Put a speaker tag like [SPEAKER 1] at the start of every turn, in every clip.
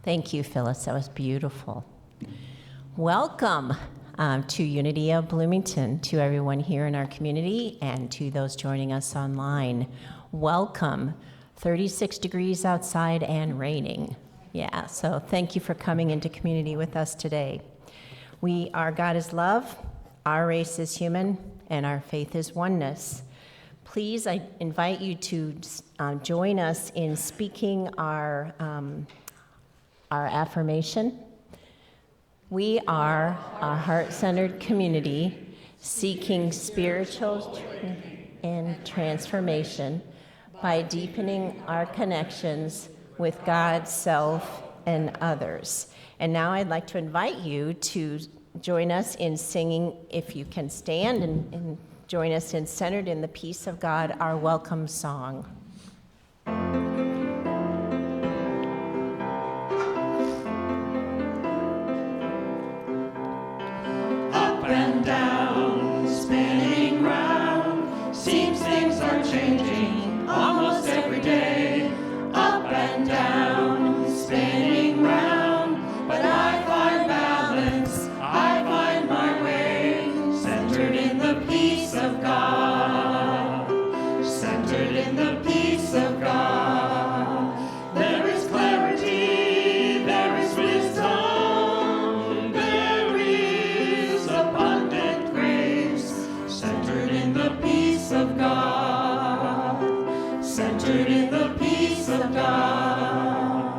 [SPEAKER 1] Thank you, Phyllis. That was beautiful. Welcome to Unity of Bloomington, to everyone here in our community and to those joining us online. Welcome. 36 degrees outside and raining. Yeah, so thank you for coming into community with us today. Our God is love, our race is human, and our faith is oneness. Please, I invite you to join us in speaking our affirmation. We are a heart-centered community seeking spiritual and transformation by deepening our connections with God, self, and others. And now I'd like to invite you to join us in singing, if you can stand, and join us in Centered in the Peace of God, our welcome song.
[SPEAKER 2] Up and down, spinning round, seems things are changing almost every day. Up and down, spinning round, but I find balance, I find my way, centered in the peace of God, centered in the peace of God. There is clarity, there is wisdom, there is abundant grace, centered in the peace of God, centered in the peace of God.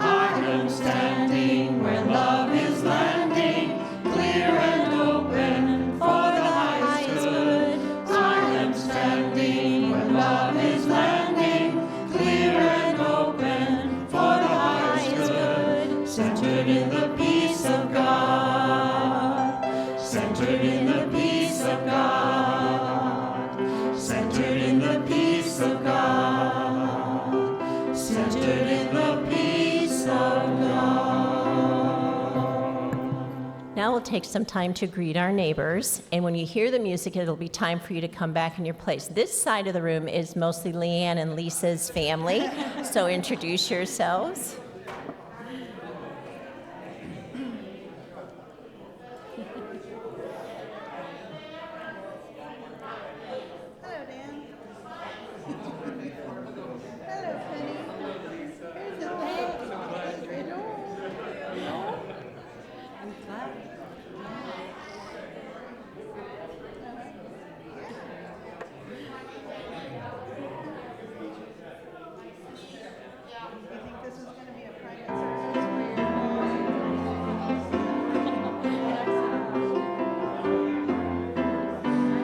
[SPEAKER 2] I am standing where love is landing, clear and open for the highest good. I am standing where love is landing, clear and open for the highest good. Centered in the peace of God, centered in the peace of God, centered in the peace of God, centered in the peace of God.
[SPEAKER 1] Now we'll take some time to greet our neighbors, and when you hear the music, it'll be time for you to come back in your place. This side of the room is mostly LeAnne and Lisa's family, so introduce yourselves.
[SPEAKER 3] Hello, Dan. Hello, Penny. Here's the thing. You think this is going to be a private service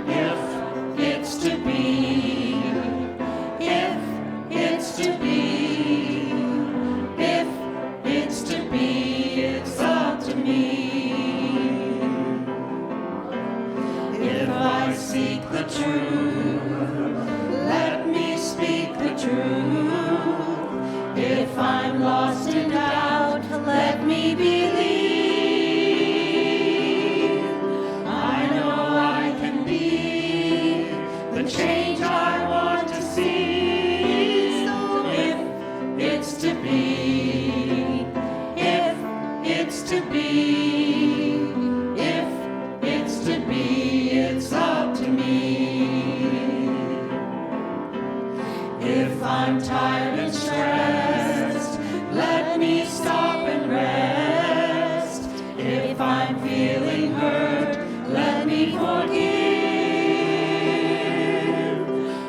[SPEAKER 2] If it's to be, if it's to be, if it's to be, it's up to me. If I seek the truth, let me speak the truth. If I'm lost in doubt, let me believe. I know I can be the change I want to see. So if it's to be, if it's to be, if it's to be, it's up to me. If I'm tired and stressed, let me stop and rest. If I'm feeling hurt, let me forgive.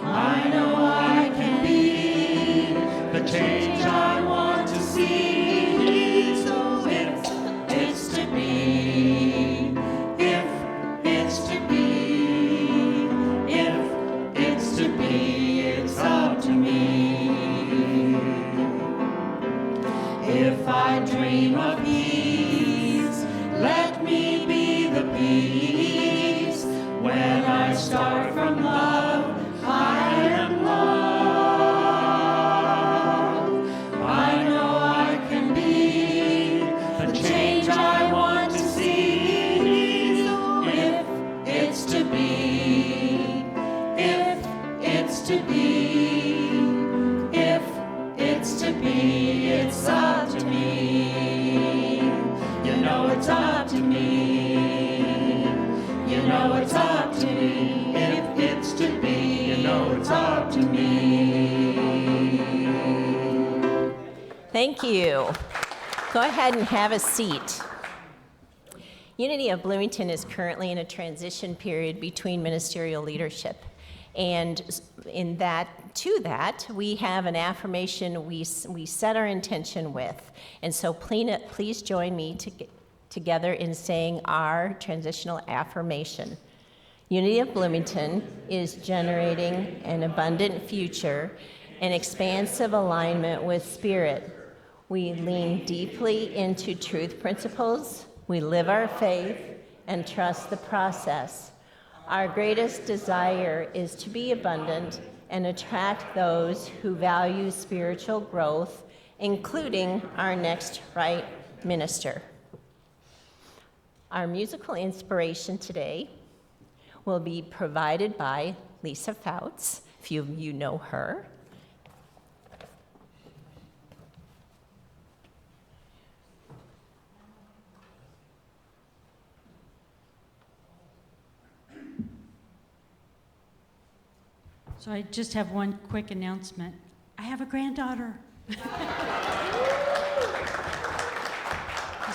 [SPEAKER 2] I know I can be the change I want to see. So if it's to be, if it's to be, if it's to be, it's up to me. If I dream of peace, let me be the peace. When I start from love, I am love. I know I can be the change I want to see. So if it's to be, if it's to be, if it's to be, it's up to me.
[SPEAKER 1] Thank you. Go ahead and have a seat. Unity of Bloomington is currently in a transition period between ministerial leadership. And to that, we have an affirmation we set our intention with. And so please join me together in saying our transitional affirmation. Unity of Bloomington is generating an abundant future, an expansive alignment with Spirit. We lean deeply into truth principles, we live our faith, and trust the process. Our greatest desire is to be abundant and attract those who value spiritual growth, including our next right minister. Our musical inspiration today will be provided by Lisa Fouts. A few of you know her.
[SPEAKER 4] So I just have one quick announcement. I have a granddaughter.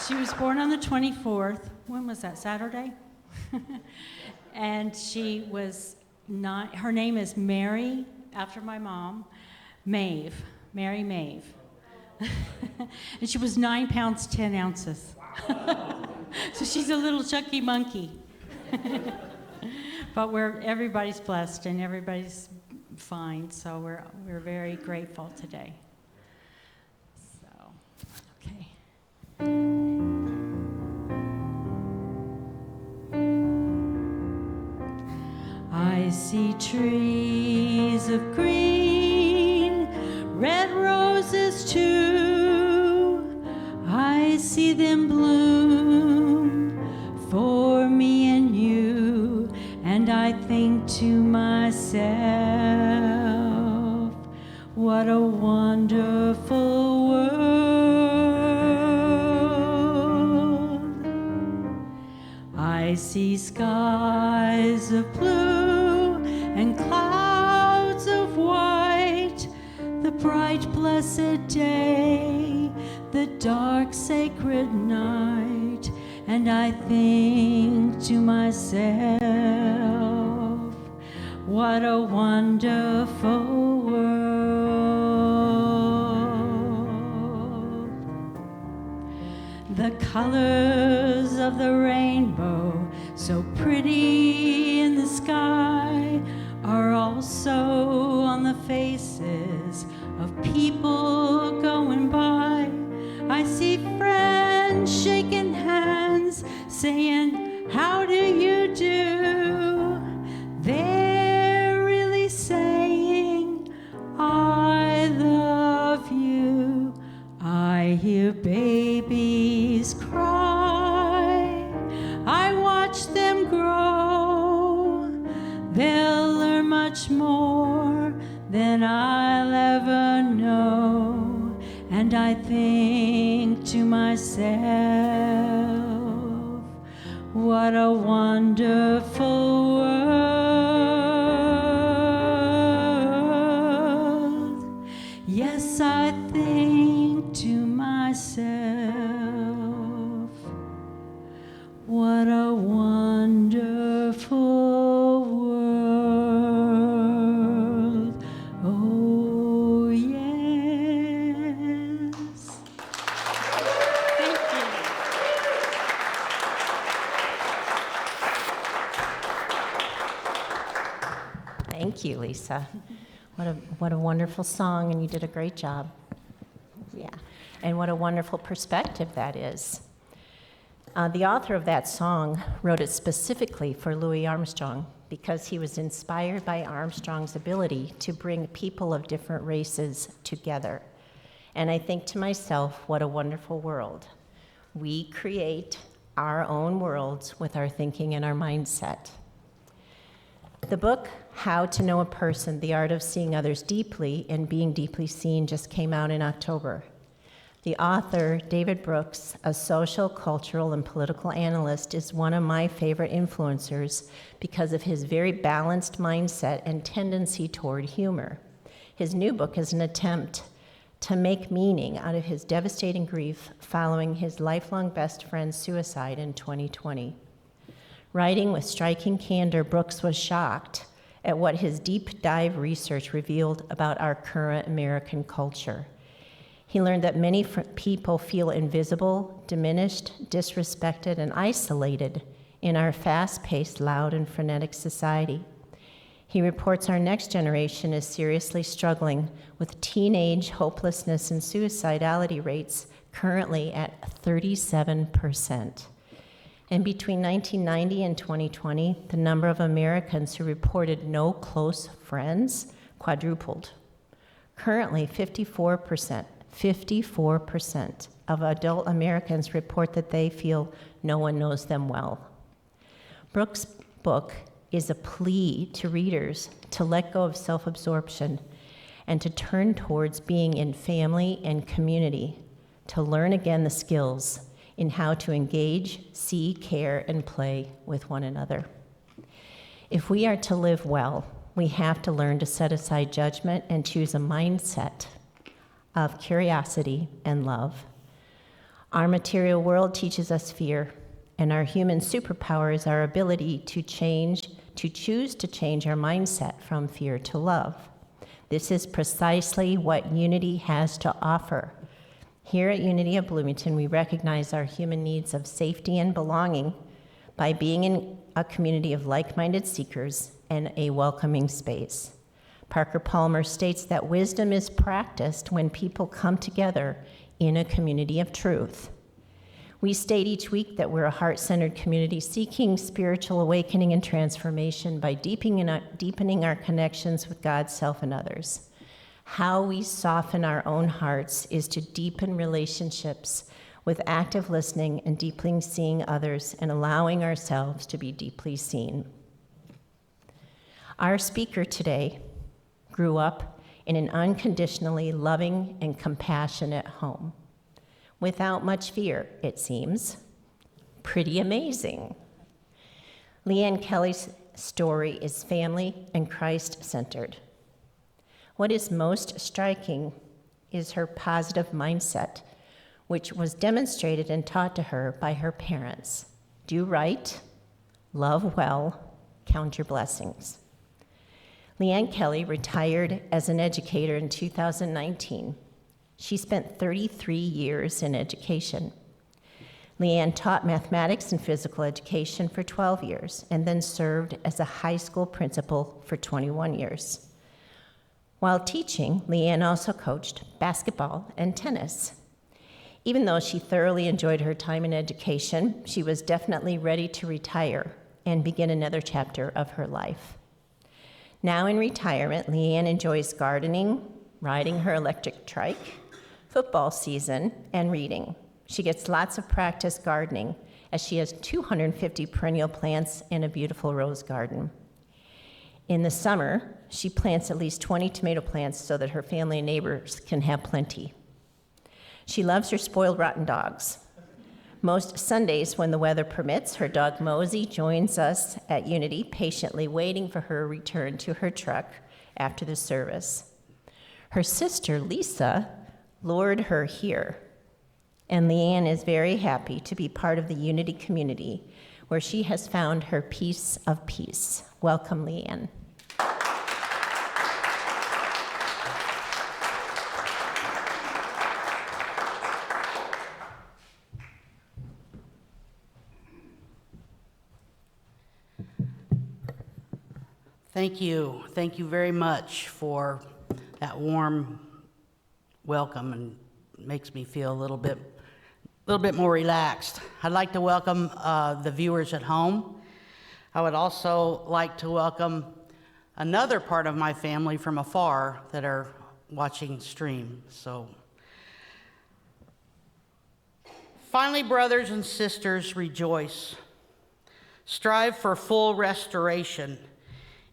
[SPEAKER 4] She was born on the 24th. When was that, Saturday? And she was her name is Mary, after my mom, Mary Maeve. And she was 9 pounds, 10 ounces. So she's a little chunky monkey. But everybody's blessed and everybody's fine, so we're very grateful today. So, okay. I see trees of green, red roses too. I see them bloom for me and you. And I think to myself, what a wonderful world. I see skies of blue and clouds of white, the bright blessed day, the dark sacred night. And I think to myself, what a wonderful world. The colors of the rainbow, so pretty in the sky, are also on the faces of people going by. I see friends shaking hands, saying, how do you do? They're really saying, I love you. I hear babies cry. I watch them grow. They'll learn much more than I'll ever know. And I think to myself, what a wonderful world. Yes, I think to myself, what a wonderful world. Oh, yes. Thank you.
[SPEAKER 1] Thank you, Lisa. What a wonderful song, and you did a great job. Yeah, and what a wonderful perspective that is. The author of that song wrote it specifically for Louis Armstrong because he was inspired by Armstrong's ability to bring people of different races together. And I think to myself, what a wonderful world. We create our own worlds with our thinking and our mindset. The book, How to Know a Person, The Art of Seeing Others Deeply and Being Deeply Seen, just came out in October. The author, David Brooks, a social, cultural, and political analyst, is one of my favorite influencers because of his very balanced mindset and tendency toward humor. His new book is an attempt to make meaning out of his devastating grief following his lifelong best friend's suicide in 2020. Writing with striking candor, Brooks was shocked at what his deep dive research revealed about our current American culture. He learned that many people feel invisible, diminished, disrespected, and isolated in our fast-paced, loud, and frenetic society. He reports our next generation is seriously struggling with teenage hopelessness and suicidality rates currently at 37%. And between 1990 and 2020, the number of Americans who reported no close friends quadrupled. Currently, 54% of adult Americans report that they feel no one knows them well. Brooks' book is a plea to readers to let go of self-absorption and to turn towards being in family and community, to learn again the skills in how to engage, see, care, and play with one another. If we are to live well, we have to learn to set aside judgment and choose a mindset of curiosity and love. Our material world teaches us fear, and our human superpower is our ability to choose to change our mindset from fear to love. This is precisely what Unity has to offer. Here at Unity of Bloomington, we recognize our human needs of safety and belonging by being in a community of like-minded seekers and a welcoming space. Parker Palmer states that wisdom is practiced when people come together in a community of truth. We state each week that we're a heart-centered community seeking spiritual awakening and transformation by deepening our connections with God, self, and others. How we soften our own hearts is to deepen relationships with active listening and deeply seeing others and allowing ourselves to be deeply seen. Our speaker today grew up in an unconditionally loving and compassionate home. Without much fear, it seems. Pretty amazing. LeAnne Kelley's story is family and Christ-centered. What is most striking is her positive mindset, which was demonstrated and taught to her by her parents. Do right, love well, count your blessings. LeAnne Kelley retired as an educator in 2019. She spent 33 years in education. LeAnne taught mathematics and physical education for 12 years and then served as a high school principal for 21 years. While teaching, LeAnne also coached basketball and tennis. Even though she thoroughly enjoyed her time in education, she was definitely ready to retire and begin another chapter of her life. Now in retirement, LeAnne enjoys gardening, riding her electric trike, football season, and reading. She gets lots of practice gardening, as she has 250 perennial plants and a beautiful rose garden. In the summer, she plants at least 20 tomato plants so that her family and neighbors can have plenty. She loves her spoiled rotten dogs. Most Sundays, when the weather permits, her dog Mosey joins us at Unity, patiently waiting for her return to her truck after the service. Her sister, Lisa, lured her here, and LeAnne is very happy to be part of the Unity community, where she has found her piece of peace. Welcome, LeAnne.
[SPEAKER 5] Thank you. Thank you very much for that warm welcome, and makes me feel a little bit more relaxed. I'd like to welcome the viewers at home. I would also like to welcome another part of my family from afar that are watching stream. So, finally, brothers and sisters, rejoice. Strive for full restoration.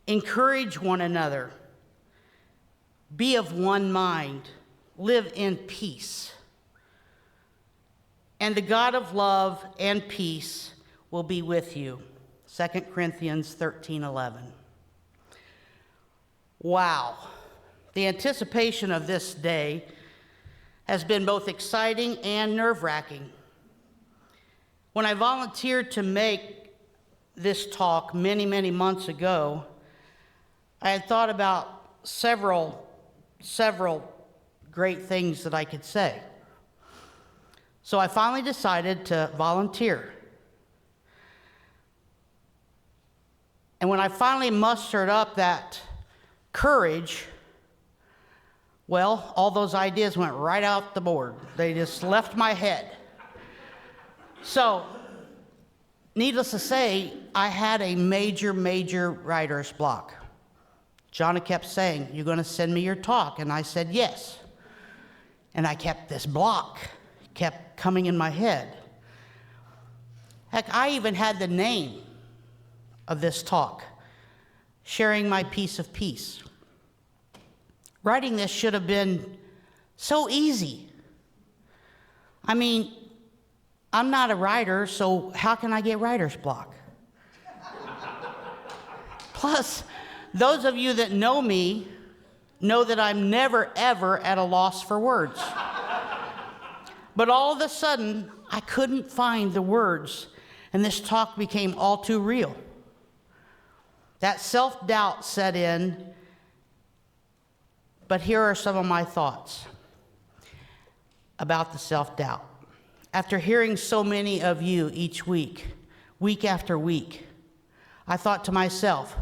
[SPEAKER 5] Encourage one another. Be of one mind. Live in peace. And the God of love and peace will be with you. 2 Corinthians 13:11. Wow. The anticipation of this day has been both exciting and nerve-wracking. When I volunteered to make this talk many, many months ago, I had thought about several great things that I could say. So I finally decided to volunteer. And when I finally mustered up that courage, well, all those ideas went right out the board. They just left my head. So, needless to say, I had a major writer's block. Johnny kept saying, "You're going to send me your talk?" And I said, "Yes." And I kept this block, kept coming in my head. Heck, I even had the name of this talk, Sharing My Piece of Peace. Writing this should have been so easy. I mean, I'm not a writer, so how can I get writer's block? Plus, those of you that know me know that I'm never, ever at a loss for words. But all of a sudden, I couldn't find the words, and this talk became all too real. That self-doubt set in, but here are some of my thoughts about the self-doubt. After hearing so many of you each week, week after week, I thought to myself,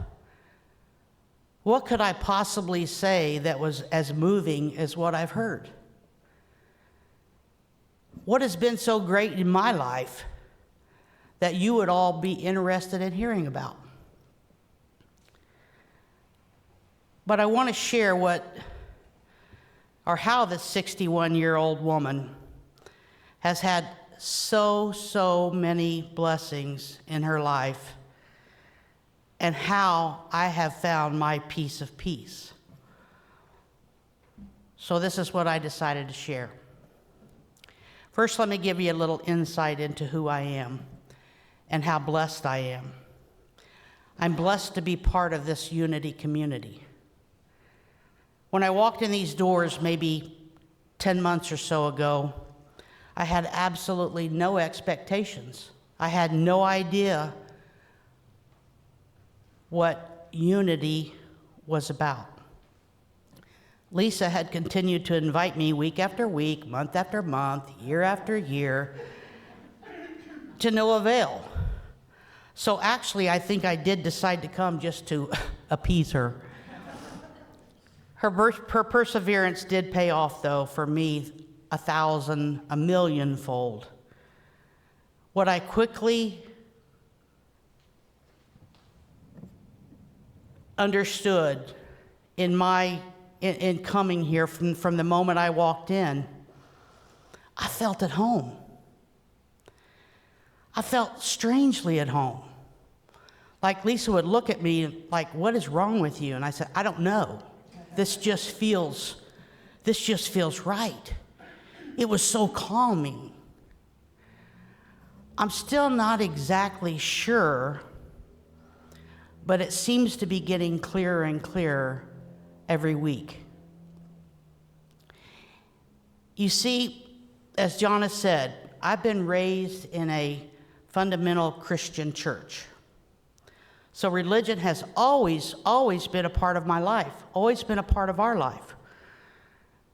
[SPEAKER 5] what could I possibly say that was as moving as what I've heard? What has been so great in my life that you would all be interested in hearing about? But I want to share how this 61-year-old woman has had so many blessings in her life, and how I have found my piece of peace. So this is what I decided to share. First, let me give you a little insight into who I am and how blessed I am. I'm blessed to be part of this Unity community. When I walked in these doors maybe 10 months or so ago, I had absolutely no expectations. I had no idea what Unity was about. Lisa had continued to invite me week after week, month after month, year after year, to no avail. So actually, I think I did decide to come just to appease her. Her perseverance did pay off, though, for me, 1,000, a millionfold. What I quickly understood in coming here from the moment I walked in, I felt at home. I felt strangely at home. Like Lisa would look at me like, "What is wrong with you?" And I said, "I don't know. This just feels right." It was so calming. I'm still not exactly sure, but it seems to be getting clearer and clearer every week. You see, as John has said, I've been raised in a fundamental Christian church. So religion has always been a part of my life, always been a part of our life.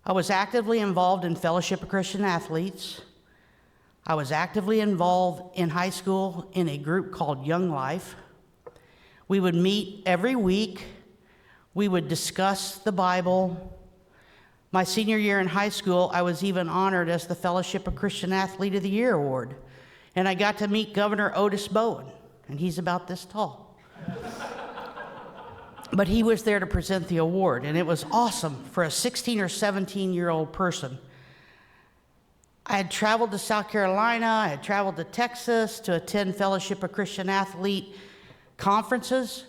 [SPEAKER 5] I was actively involved in Fellowship of Christian Athletes. I was actively involved in high school in a group called Young Life. We would meet every week. We would discuss the Bible. My senior year in high school, I was even honored as the Fellowship of Christian Athlete of the Year award. And I got to meet Governor Otis Bowen, and he's about this tall. But he was there to present the award, and it was awesome for a 16 or 17-year-old person. I had traveled to South Carolina, I had traveled to Texas to attend Fellowship of Christian Athlete conferences.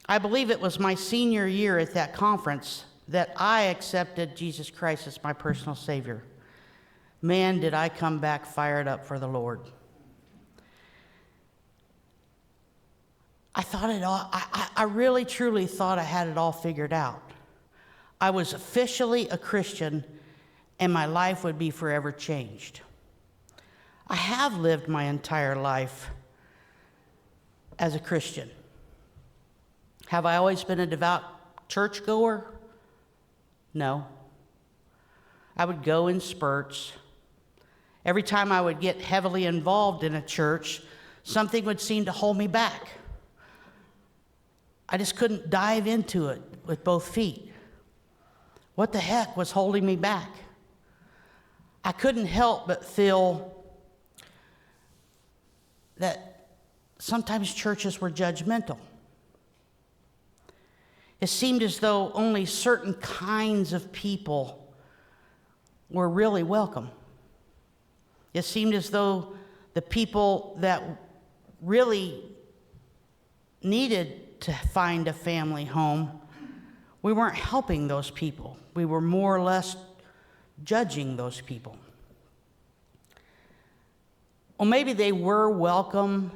[SPEAKER 5] I believe it was my senior year at that conference that I accepted Jesus Christ as my personal Savior. Man, did I come back fired up for the Lord. I thought it all, I really truly thought I had it all figured out. I was officially a Christian and my life would be forever changed. I have lived my entire life as a Christian. Have I always been a devout churchgoer? No. I would go in spurts. Every time I would get heavily involved in a church, something would seem to hold me back. I just couldn't dive into it with both feet. What the heck was holding me back? I couldn't help but feel that sometimes churches were judgmental. It seemed as though only certain kinds of people were really welcome. It seemed as though the people that really needed to find a family home, we weren't helping those people. We were more or less judging those people. Well, maybe they were welcome,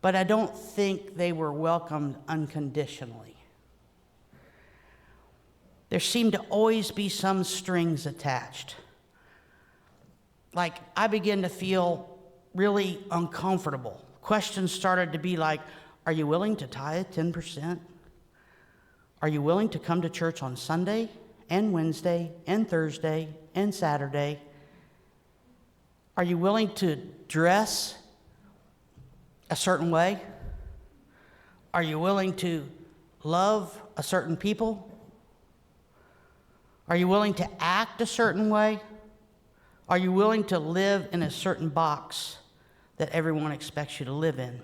[SPEAKER 5] but I don't think they were welcomed unconditionally. There seemed to always be some strings attached. Like, I began to feel really uncomfortable. Questions started to be like, are you willing to tithe 10%? Are you willing to come to church on Sunday and Wednesday and Thursday and Saturday? Are you willing to dress a certain way? Are you willing to love a certain people? Are you willing to act a certain way? Are you willing to live in a certain box that everyone expects you to live in?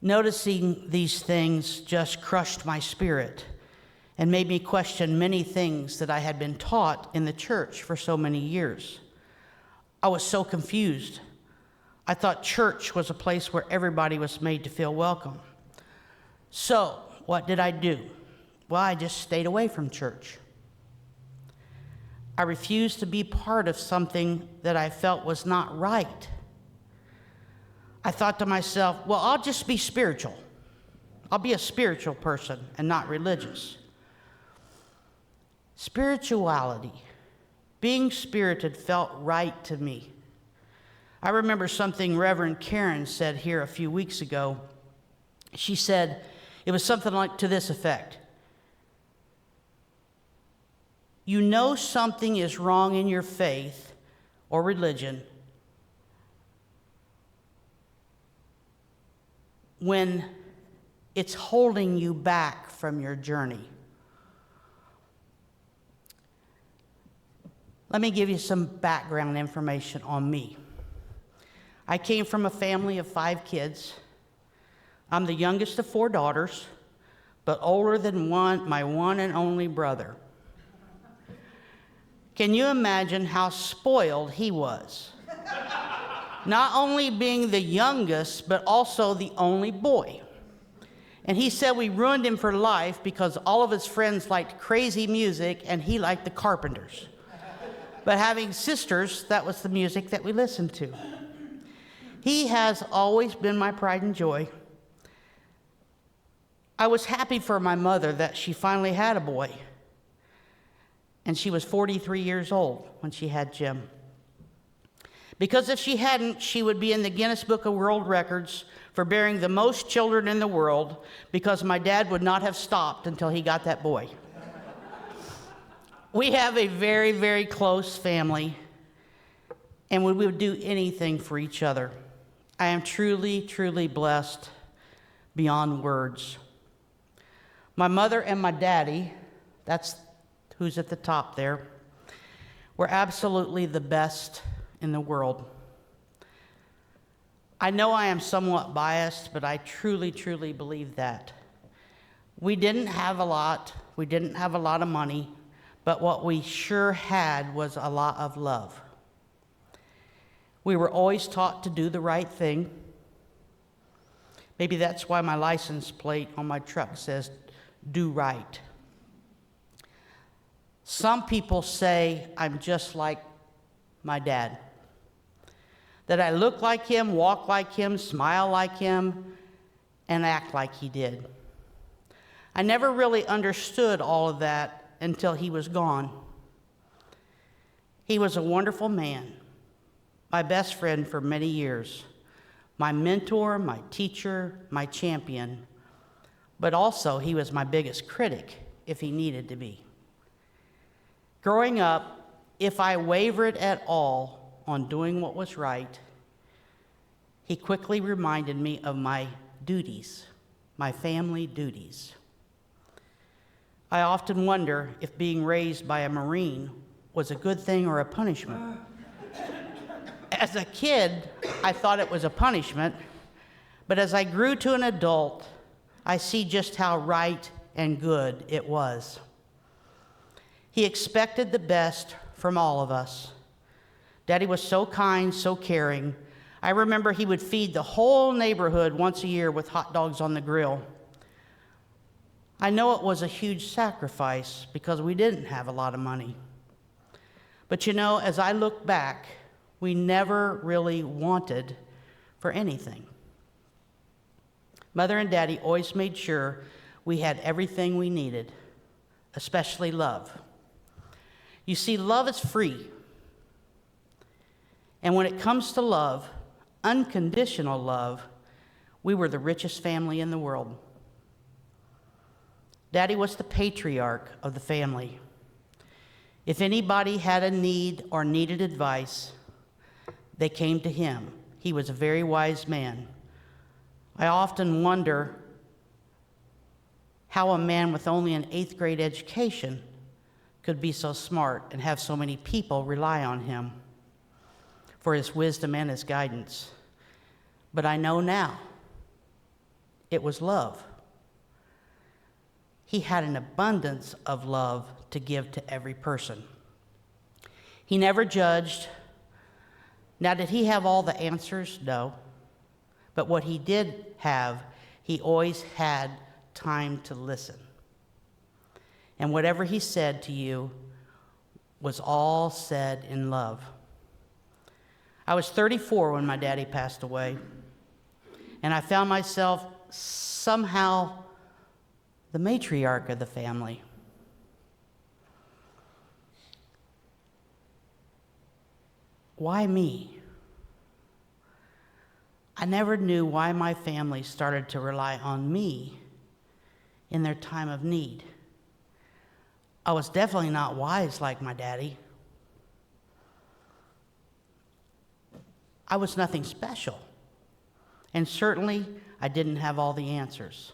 [SPEAKER 5] Noticing these things just crushed my spirit and made me question many things that I had been taught in the church for so many years. I was so confused. I thought church was a place where everybody was made to feel welcome. So, what did I do? Well, I just stayed away from church. I refused to be part of something that I felt was not right. I thought to myself, well, I'll just be spiritual. I'll be a spiritual person and not religious. Spirituality, being spirited, felt right to me. I remember something Reverend Karen said here a few weeks ago. She said, it was something like to this effect. You know something is wrong in your faith or religion when it's holding you back from your journey. Let me give you some background information on me. I came from a family of 5 kids. I'm the youngest of 4 daughters, but older than my one and only brother. Can you imagine how spoiled he was? Not only being the youngest, but also the only boy. And he said we ruined him for life because all of his friends liked crazy music and he liked the Carpenters. But having sisters, that was the music that we listened to. He has always been my pride and joy. I was happy for my mother that she finally had a boy. And she was 43 years old when she had Jim. Because if she hadn't, she would be in the Guinness Book of World Records for bearing the most children in the world, because my dad would not have stopped until he got that boy. We have a very, very close family, and we would do anything for each other. I am truly, truly blessed beyond words. My mother and my daddy, that's who's at the top there, were absolutely the best in the world. I know I am somewhat biased, but I truly, truly believe that. We didn't have a lot. We didn't have a lot of money, but what we sure had was a lot of love. We were always taught to do the right thing. Maybe that's why my license plate on my truck says, "Do right." Some people say I'm just like my dad, that I look like him, walk like him, smile like him, and act like he did. I never really understood all of that until he was gone. He was a wonderful man, my best friend for many years, my mentor, my teacher, my champion, but also he was my biggest critic if he needed to be. Growing up, if I wavered at all on doing what was right, he quickly reminded me of my duties, my family duties. I often wonder if being raised by a Marine was a good thing or a punishment. As a kid, I thought it was a punishment, but as I grew to an adult, I see just how right and good it was. He expected the best from all of us. Daddy was so kind, so caring. I remember he would feed the whole neighborhood once a year with hot dogs on the grill. I know it was a huge sacrifice because we didn't have a lot of money. But you know, as I look back, we never really wanted for anything. Mother and Daddy always made sure we had everything we needed, especially love. You see, love is free. And when it comes to love, unconditional love, we were the richest family in the world. Daddy was the patriarch of the family. If anybody had a need or needed advice, they came to him. He was a very wise man. I often wonder how a man with only an 8th grade education could be so smart and have so many people rely on him for his wisdom and his guidance. But I know now, it was love. He had an abundance of love to give to every person. He never judged. Now, did he have all the answers? No. But what he did have, he always had time to listen. And whatever he said to you was all said in love. I was 34 when my daddy passed away, and I found myself somehow the matriarch of the family. Why me? I never knew why my family started to rely on me in their time of need. I was definitely not wise like my daddy. I was nothing special. And certainly, I didn't have all the answers.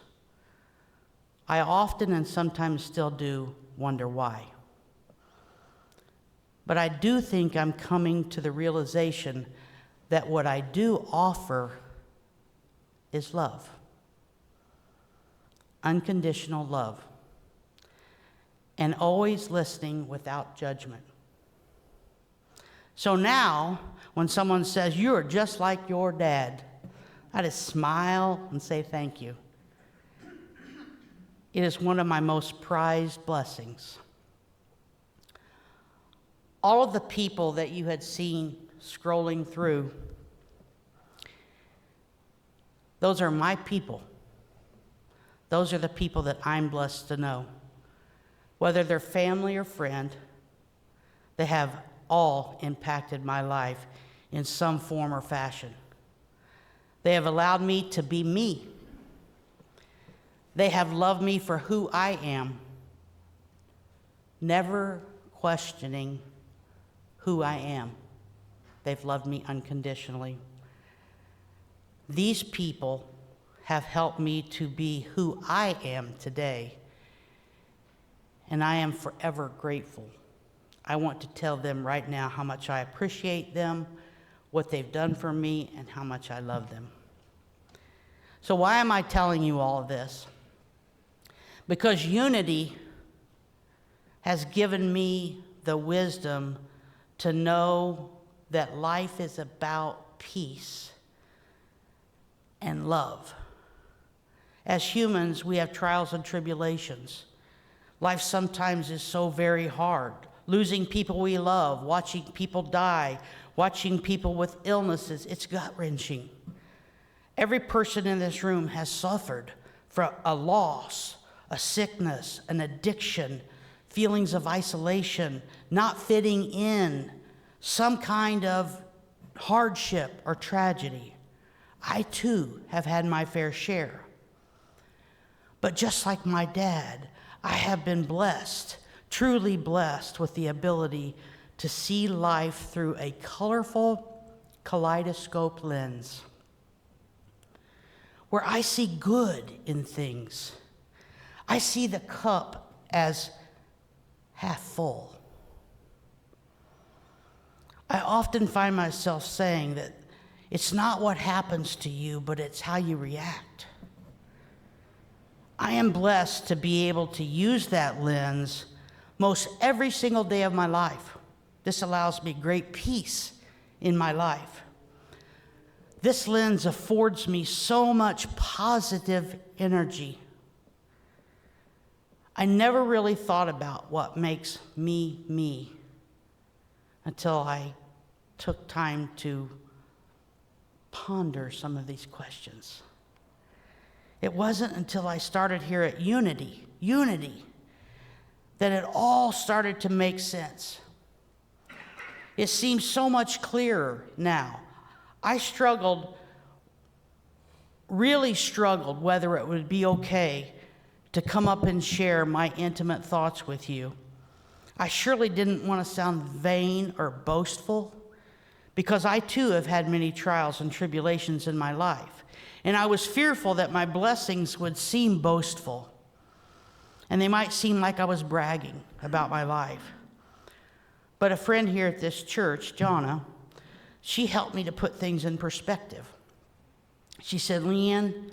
[SPEAKER 5] I often and sometimes still do wonder why. But I do think I'm coming to the realization that what I do offer is love. Unconditional love. And always listening without judgment. So now, when someone says, "You're just like your dad," I just smile and say thank you. It is one of my most prized blessings. All of the people that you had seen scrolling through, those are my people. Those are the people that I'm blessed to know. Whether they're family or friend, they have all impacted my life in some form or fashion. They have allowed me to be me. They have loved me for who I am, never questioning who I am. They've loved me unconditionally. These people have helped me to be who I am today, and I am forever grateful. I want to tell them right now how much I appreciate them, what they've done for me, and how much I love them. So why am I telling you all of this? Because Unity has given me the wisdom to know that life is about peace and love. As humans, we have trials and tribulations. Life sometimes is so very hard. Losing people we love, watching people die, watching people with illnesses, it's gut-wrenching. Every person in this room has suffered from a loss, a sickness, an addiction, feelings of isolation, not fitting in, some kind of hardship or tragedy. I too have had my fair share. But just like my dad, I have been blessed, truly blessed with the ability to see life through a colorful kaleidoscope lens, where I see good in things. I see the cup as half full. I often find myself saying that it's not what happens to you, but it's how you react. I am blessed to be able to use that lens most every single day of my life. This allows me great peace in my life. This lens affords me so much positive energy. I never really thought about what makes me me until I took time to ponder some of these questions. It wasn't until I started here at Unity, that it all started to make sense. It seems so much clearer now. I really struggled whether it would be okay to come up and share my intimate thoughts with you. I surely didn't want to sound vain or boastful, because I too have had many trials and tribulations in my life. And I was fearful that my blessings would seem boastful, and they might seem like I was bragging about my life. But a friend here at this church, Jonna, she helped me to put things in perspective. She said, "LeAnne,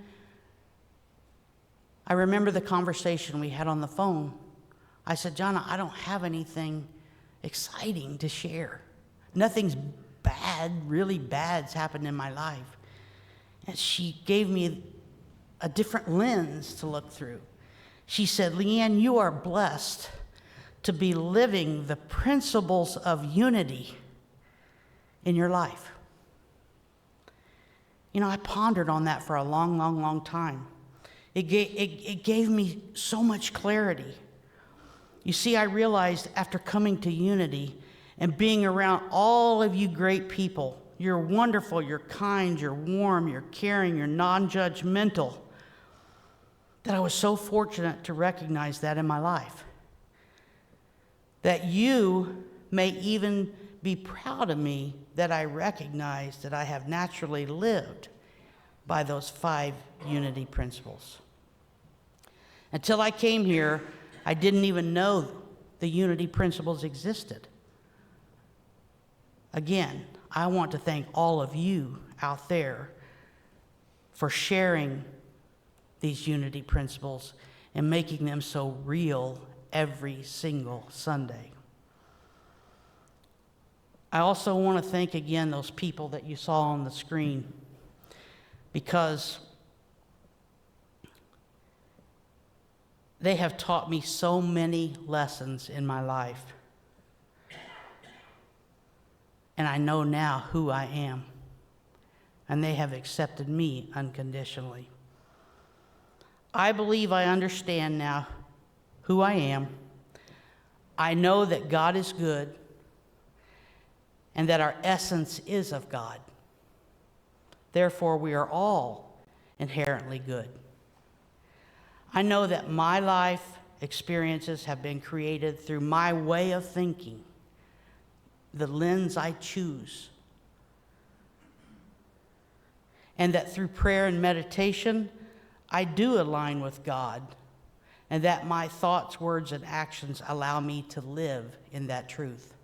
[SPEAKER 5] I remember the conversation we had on the phone." I said, "Jonna, I don't have anything exciting to share. Nothing's bad, really bad's happened in my life." And she gave me a different lens to look through. She said, "LeAnne, you are blessed to be living the principles of unity in your life." You know, I pondered on that for a long time. It gave me so much clarity. You see, I realized after coming to Unity and being around all of you great people, you're wonderful, you're kind, you're warm, you're caring, you're non-judgmental, that I was so fortunate to recognize that in my life. That you may even be proud of me that I recognize that I have naturally lived by those 5 unity principles. Until I came here, I didn't even know the unity principles existed. Again, I want to thank all of you out there for sharing these unity principles and making them so real every single Sunday. I also want to thank again those people that you saw on the screen, because they have taught me so many lessons in my life. And I know now who I am. And they have accepted me unconditionally. I believe I understand now who I am. I know that God is good and that our essence is of God. Therefore, we are all inherently good. I know that my life experiences have been created through my way of thinking, the lens I choose. And that through prayer and meditation, I do align with God, and that my thoughts, words, and actions allow me to live in that truth.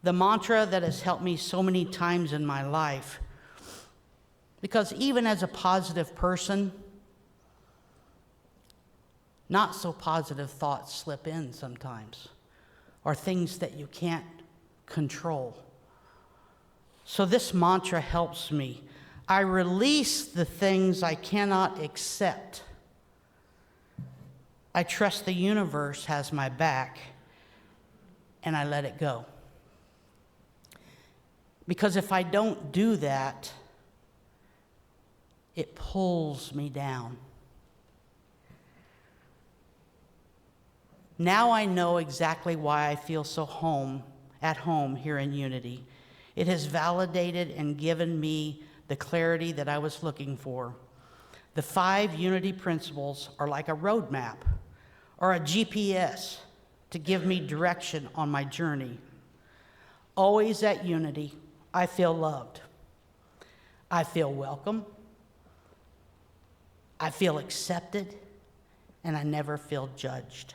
[SPEAKER 5] The mantra that has helped me so many times in my life, because even as a positive person, not so positive thoughts slip in sometimes, or things that you can't control. So this mantra helps me. I release the things I cannot accept. I trust the universe has my back, and I let it go. Because if I don't do that, it pulls me down. Now I know exactly why I feel so home at home here in Unity. It has validated and given me the clarity that I was looking for. The 5 Unity principles are like a roadmap or a GPS to give me direction on my journey. Always at Unity, I feel loved. I feel welcome. I feel accepted, and I never feel judged.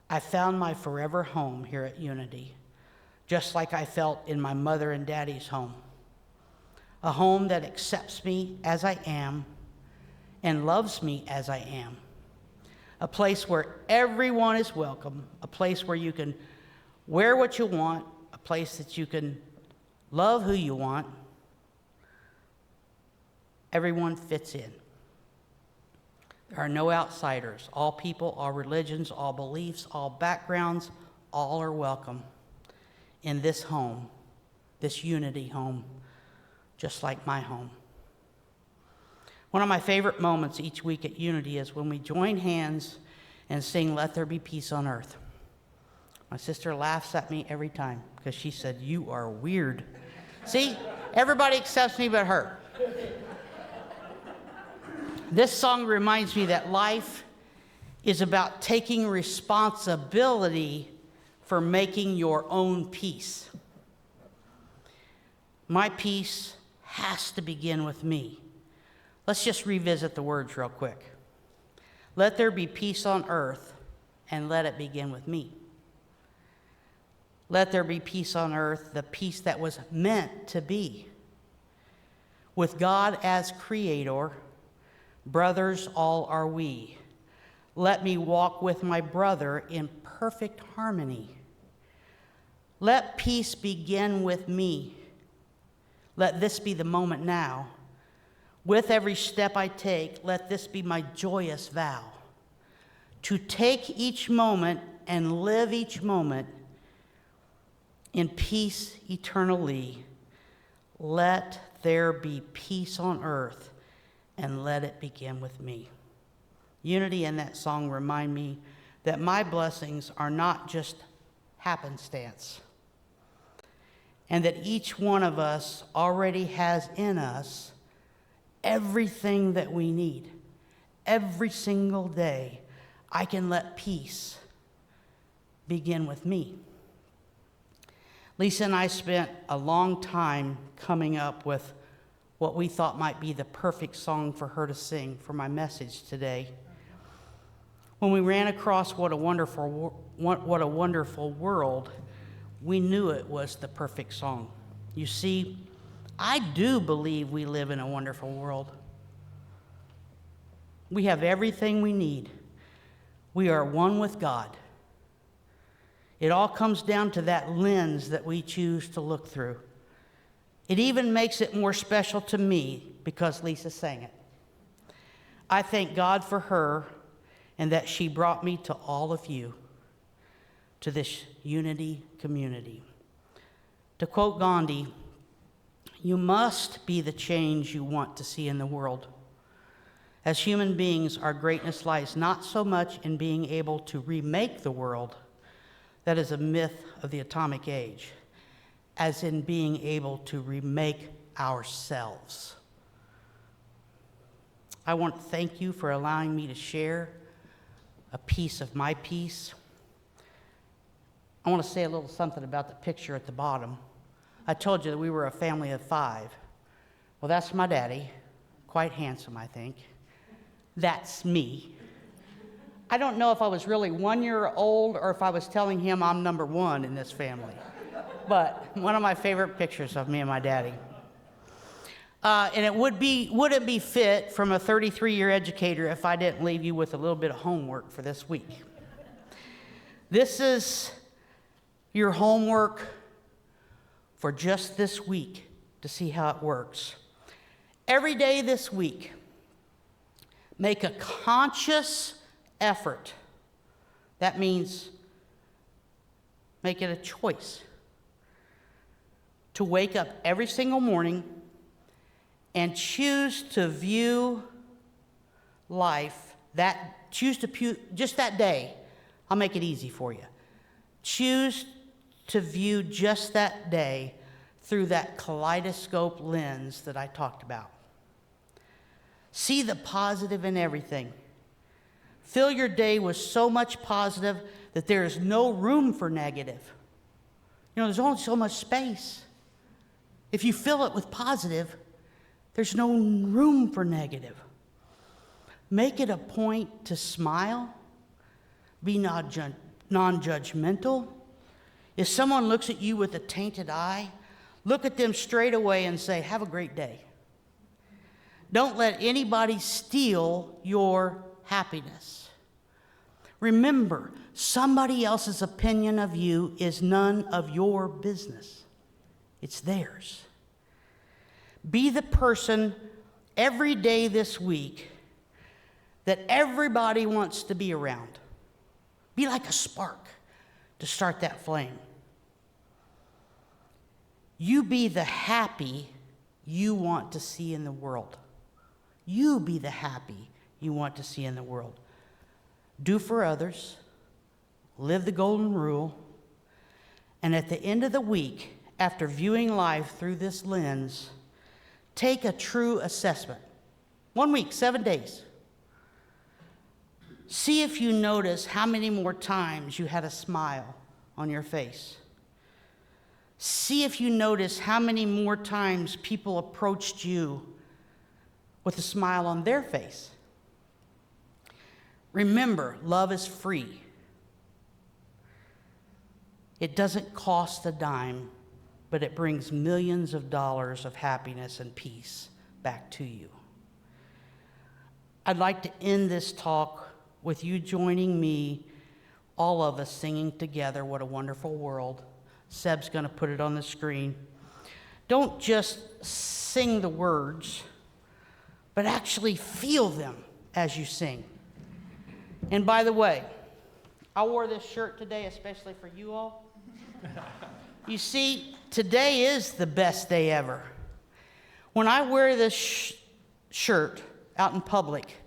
[SPEAKER 5] I found my forever home here at Unity, just like I felt in my mother and daddy's home. A home that accepts me as I am and loves me as I am. A place where everyone is welcome, a place where you can wear what you want, a place that you can love who you want. Everyone fits in. There are no outsiders. All people, all religions, all beliefs, all backgrounds, all are welcome in this home, this Unity home, just like my home. One of my favorite moments each week at Unity is when we join hands and sing "Let There Be Peace on Earth." My sister laughs at me every time because she said, "You are weird." See, everybody accepts me but her. This song reminds me that life is about taking responsibility for making your own peace. My peace has to begin with me. Let's just revisit the words real quick. Let there be peace on earth, and let it begin with me. Let there be peace on earth, the peace that was meant to be. With God as creator, brothers all are we. Let me walk with my brother in perfect harmony. Let peace begin with me. Let this be the moment now. With every step I take, let this be my joyous vow. To take each moment and live each moment in peace eternally. Let there be peace on earth, and let it begin with me. Unity and that song remind me that my blessings are not just happenstance, and that each one of us already has in us everything that we need. Every single day, I can let peace begin with me. Lisa and I spent a long time coming up with what we thought might be the perfect song for her to sing for my message today. When we ran across What a Wonderful World, we knew it was the perfect song. You see, I do believe we live in a wonderful world. We have everything we need. We are one with God. It all comes down to that lens that we choose to look through. It even makes it more special to me because Lisa sang it. I thank God for her and that she brought me to all of you, to this Unity community. To quote Gandhi, you must be the change you want to see in the world. As human beings, our greatness lies not so much in being able to remake the world, that is a myth of the atomic age, as in being able to remake ourselves. I want to thank you for allowing me to share a piece of my peace. I want to say a little something about the picture at the bottom. I told you that we were a family of 5. Well, that's my daddy, quite handsome, I think. That's me. I don't know if I was really 1 year old or if I was telling him I'm number 1 in this family. But one of my favorite pictures of me and my daddy. And it wouldn't be fit from a 33-year educator if I didn't leave you with a little bit of homework for this week. This is your homework for just this week to see how it works. Every day this week, make a conscious effort. That means make it a choice to wake up every single morning and choose to view life, just that day. I'll make it easy for you. Choose to view just that day through that kaleidoscope lens that I talked about. See the positive in everything. Fill your day with so much positive that there is no room for negative. You know, there's only so much space. If you fill it with positive, there's no room for negative. Make it a point to smile. Be non-judgmental. If someone looks at you with a tainted eye, look at them straight away and say, "Have a great day." Don't let anybody steal your happiness. Remember, somebody else's opinion of you is none of your business. It's theirs. Be the person every day this week that everybody wants to be around. Be like a spark to start that flame. You be the happy you want to see in the world. You be the happy you want to see in the world. Do for others, live the golden rule, and at the end of the week, after viewing life through this lens, take a true assessment. 1 week, 7 days. See if you notice how many more times you had a smile on your face. See if you notice how many more times people approached you with a smile on their face. Remember, love is free. It doesn't cost a dime, but it brings millions of dollars of happiness and peace back to you. I'd like to end this talk with you joining me, all of us singing together, "What a Wonderful World." Seb's going to put it on the screen. Don't just sing the words, but actually feel them as you sing. And by the way, I wore this shirt today especially for you all. You see, today is the best day ever. When I wear this shirt out in public,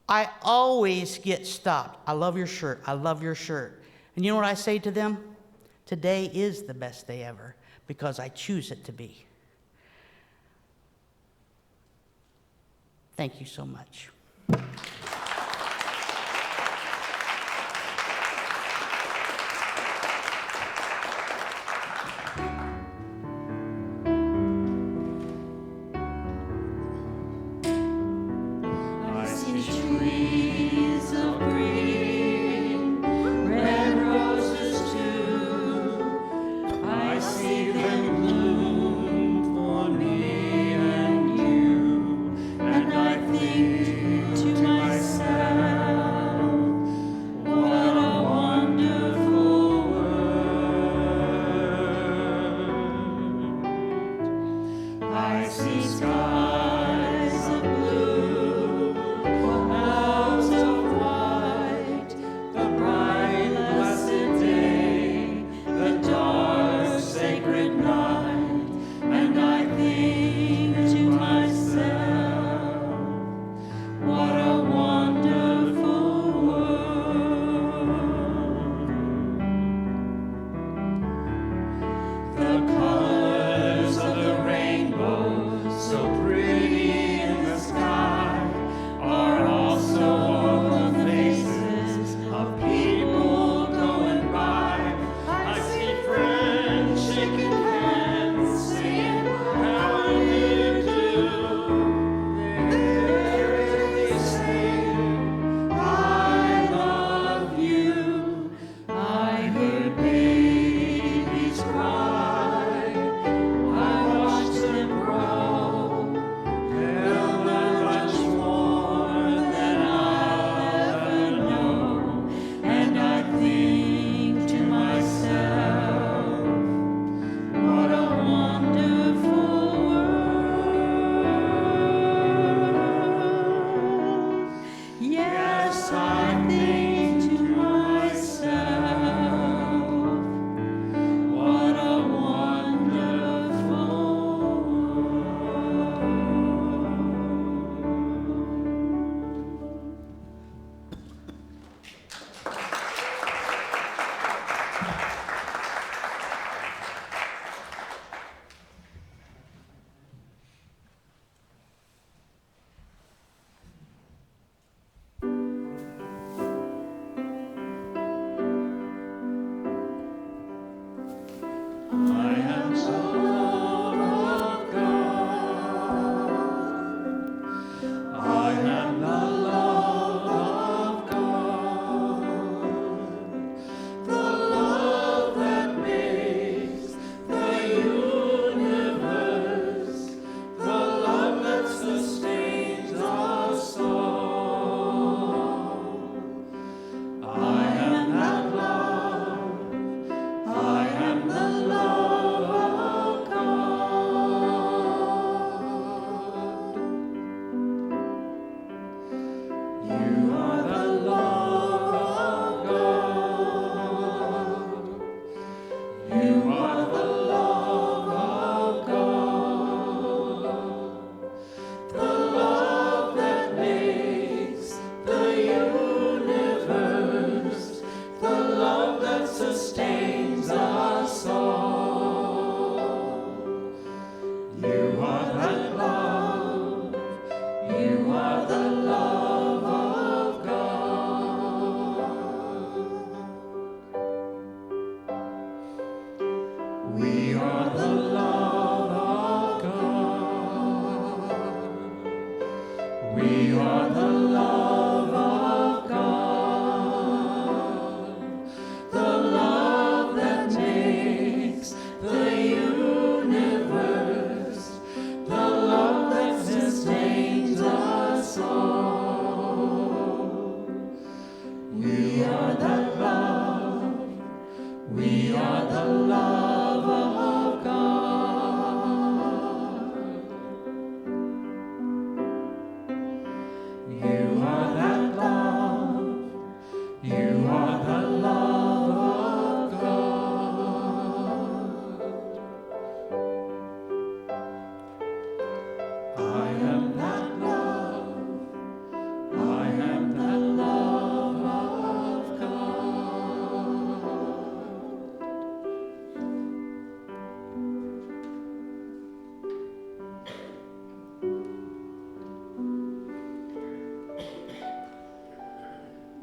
[SPEAKER 5] I always get stopped. "I love your shirt. I love your shirt." And you know what I say to them? Today is the best day ever because I choose it to be. Thank you so much.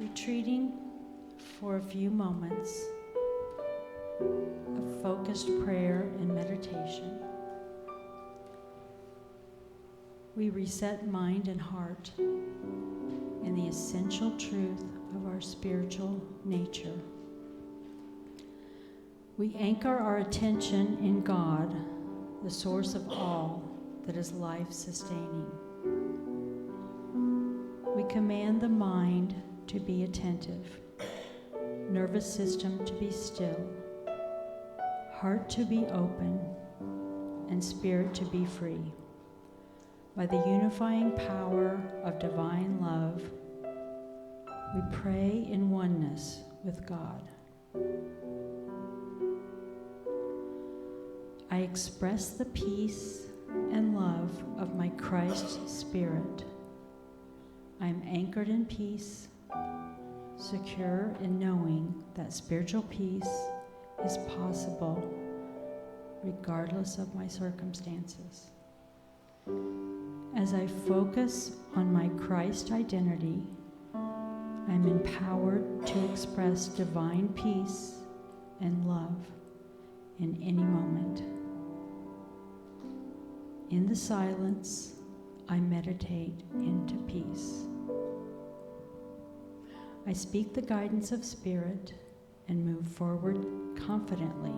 [SPEAKER 4] retreating for a few moments of focused prayer and meditation. We reset mind and heart in the essential truth of our spiritual nature. We anchor our attention in God, the source of all that is life-sustaining. We command the mind to be attentive, nervous system to be still, heart to be open, and spirit to be free. By the unifying power of divine love, we pray in oneness with God. I express the peace and love of my Christ Spirit. I am anchored in peace, secure in knowing that spiritual peace is possible regardless of my circumstances. As I focus on my Christ identity, I am empowered to express divine peace and love in any moment. In the silence, I meditate into peace. I speak the guidance of Spirit and move forward confidently.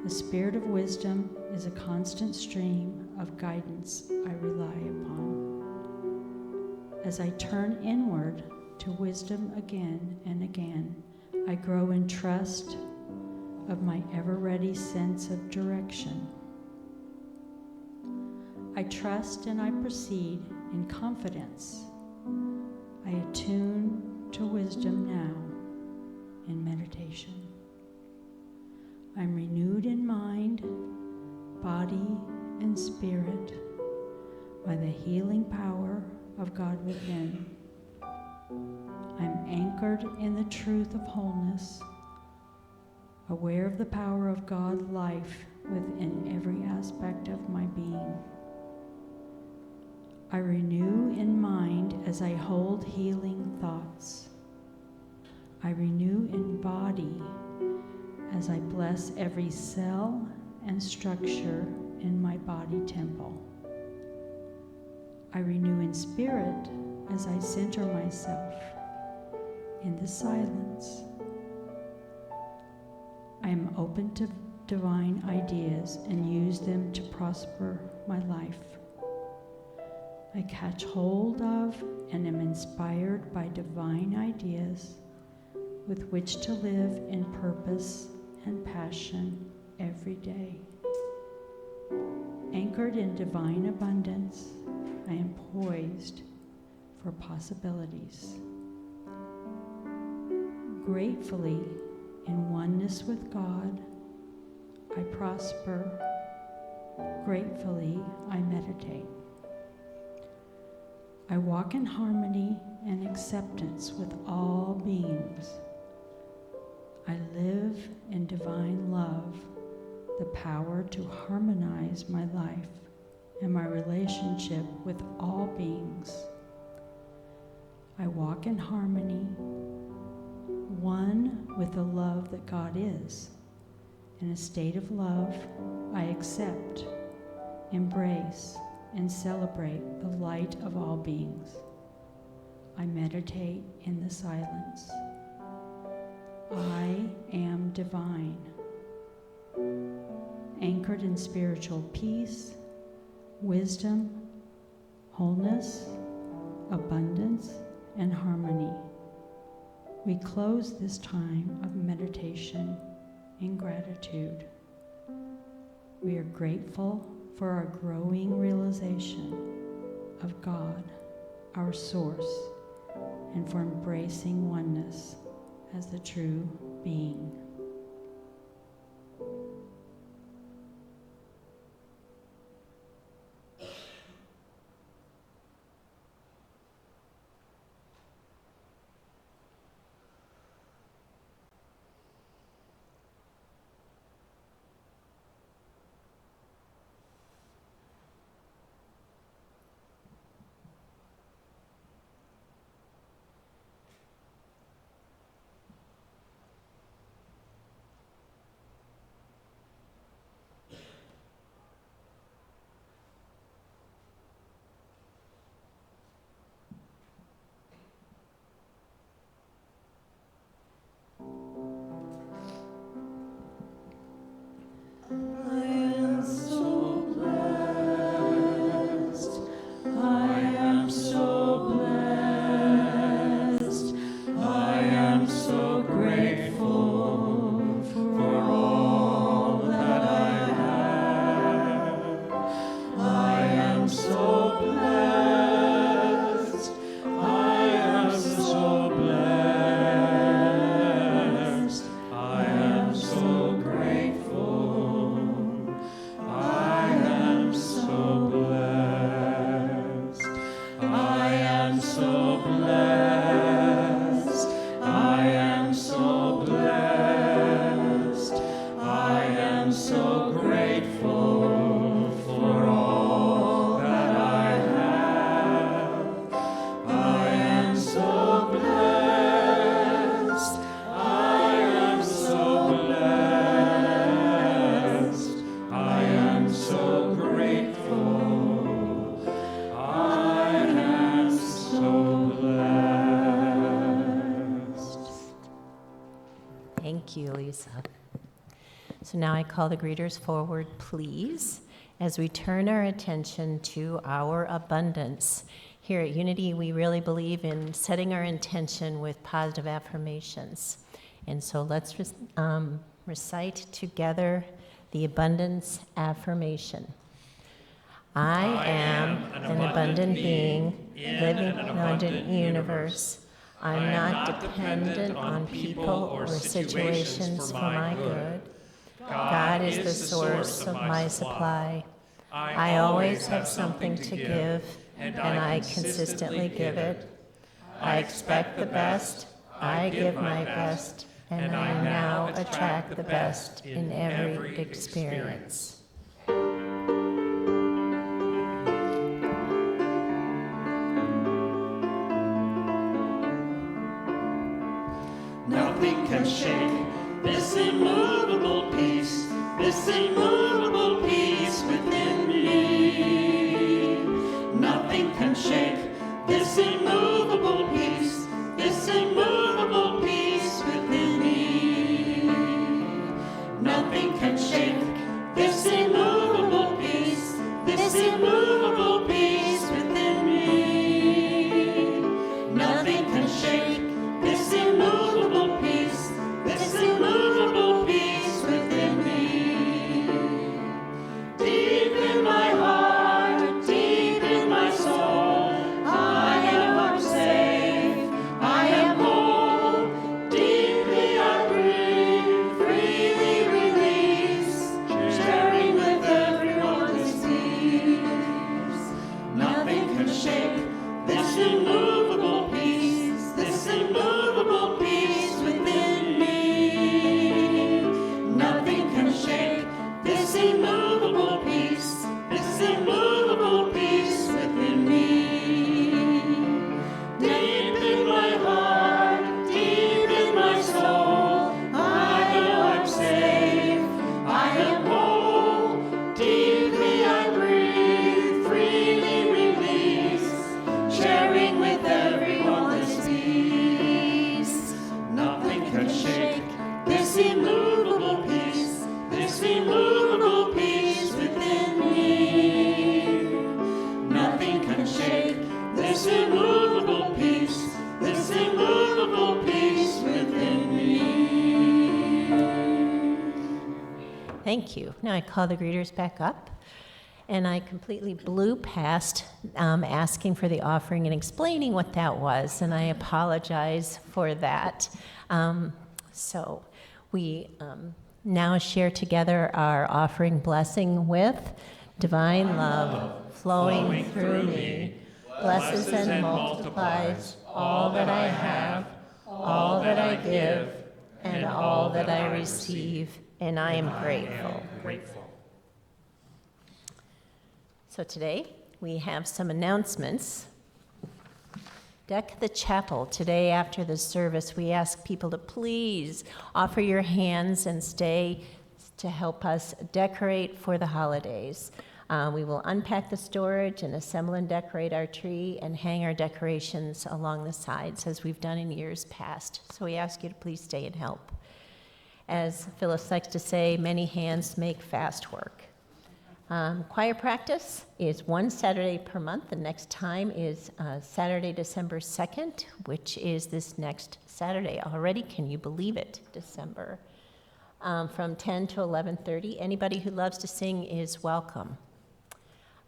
[SPEAKER 4] The Spirit of wisdom is a constant stream of guidance I rely upon. As I turn inward to wisdom again and again, I grow in trust of my ever-ready sense of direction. I trust and I proceed in confidence. I attune to wisdom now in meditation. I'm renewed in mind, body, and spirit by the healing power of God within. I'm anchored in the truth of wholeness, aware of the power of God life within every aspect of my being. I renew in mind as I hold healing thoughts. I renew in body as I bless every cell and structure in my body temple. I renew in spirit as I center myself in the silence. I am open to divine ideas and use them to prosper my life. I catch hold of and am inspired by divine ideas with which to live in purpose and passion every day. Anchored in divine abundance, I am poised for possibilities. Gratefully, in oneness with God, I prosper. Gratefully, I meditate. I walk in harmony and acceptance with all beings. I live in divine love, the power to harmonize my life and my relationship with all beings. I walk in harmony, one with the love that God is. In a state of love, I accept, embrace, and celebrate the light of all beings. I meditate in the silence. I am divine, anchored in spiritual peace, wisdom, wholeness, abundance, and harmony. We close this time of meditation in gratitude. We are grateful for our growing realization of God, our source, and for embracing oneness as the true being.
[SPEAKER 1] Thank you, Lisa. So now I call the greeters forward, please, as we turn our attention to our abundance. Here at Unity, we really believe in setting our intention with positive affirmations. And so let's recite together the abundance affirmation. I am an abundant being living in an abundant universe. I'm not dependent on people or situations for my good. God is the source of my supply. I always have something to give, and I consistently give it. I expect the best, I give my best, and I now attract the best in every experience.
[SPEAKER 2] Nothing can shake this immovable peace within me. Nothing can shake this immovable peace within me. Nothing can shake this immovable peace within me. Nothing can shake this immovable peace within me. Deep in my heart, deep in my soul, I am safe, I am whole. Deeply I breathe, freely release, sharing with everyone this peace. Nothing can shake this immovable peace within me. Nothing can shake this immovable peace within me. Deep in my heart, deep in my soul, I know I'm safe, I am whole. Deeply I breathe, freely release, sharing with everyone this peace. Nothing can shake this immovable peace within me. Nothing can shake this immovable peace within me.
[SPEAKER 1] Thank you. Now I call the greeters back up. And I completely blew past asking for the offering and explaining what that was, and I apologize for that. So we now share together our offering blessing with divine love flowing through me, blesses and multiplies all that I have, all that I give, and all that I receive, and I am grateful. So today, we have some announcements. Deck the chapel. Today, after the service, we ask people to please offer your hands and stay to help us decorate for the holidays. We will unpack the storage and assemble and decorate our tree and hang our decorations along the sides as we've done in years past. So we ask you to please stay and help. As Phyllis likes to say, many hands make fast work. Choir practice is one Saturday per month. The next time is Saturday, December 2nd, which is this next Saturday already. Can you believe it? December. From 10 to 11:30. Anybody who loves to sing is welcome.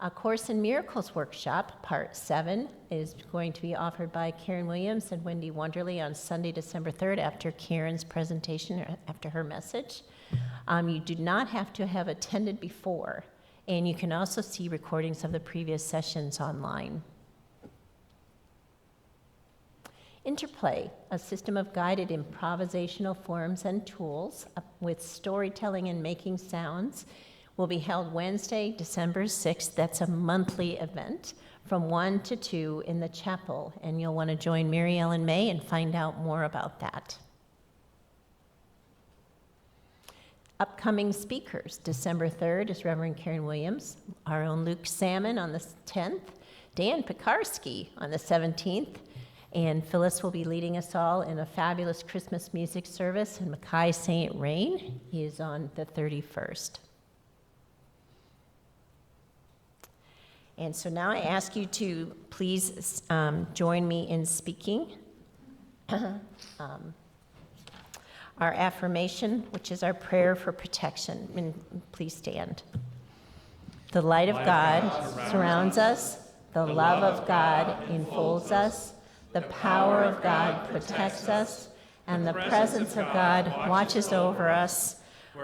[SPEAKER 1] A Course in Miracles workshop, part 7, is going to be offered by Karen Williams and Wendy Wonderly on Sunday, December 3rd, after Karen's presentation, or after her message. You do not have to have attended before. And you can also see recordings of the previous sessions online. Interplay, a system of guided improvisational forms and tools with storytelling and making sounds, will be held Wednesday, December 6th. That's a monthly event from 1 to 2 in the chapel. And you'll want to join Mary Ellen May and find out more about that. Upcoming speakers, December 3rd is Reverend Karen Williams, our own Luke Salmon on the 10th, Dan Pekarsky on the 17th, And Phyllis will be leading us all in a fabulous Christmas music service, and Mackay St. Rain is on the 31st. And so now I ask you to please join me in speaking our affirmation, which is our prayer for protection. And please stand. The light of God surrounds us. The love of God enfolds us. The power of God protects us. And the presence of God watches over us.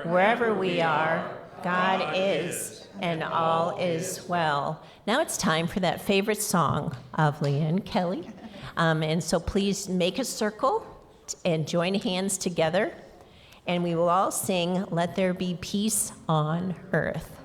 [SPEAKER 1] Wherever we are, God is, and all is well. Now it's time for that favorite song of LeAnne Kelley. And so please make a circle and join hands together. And we will all sing, "Let There Be Peace on Earth."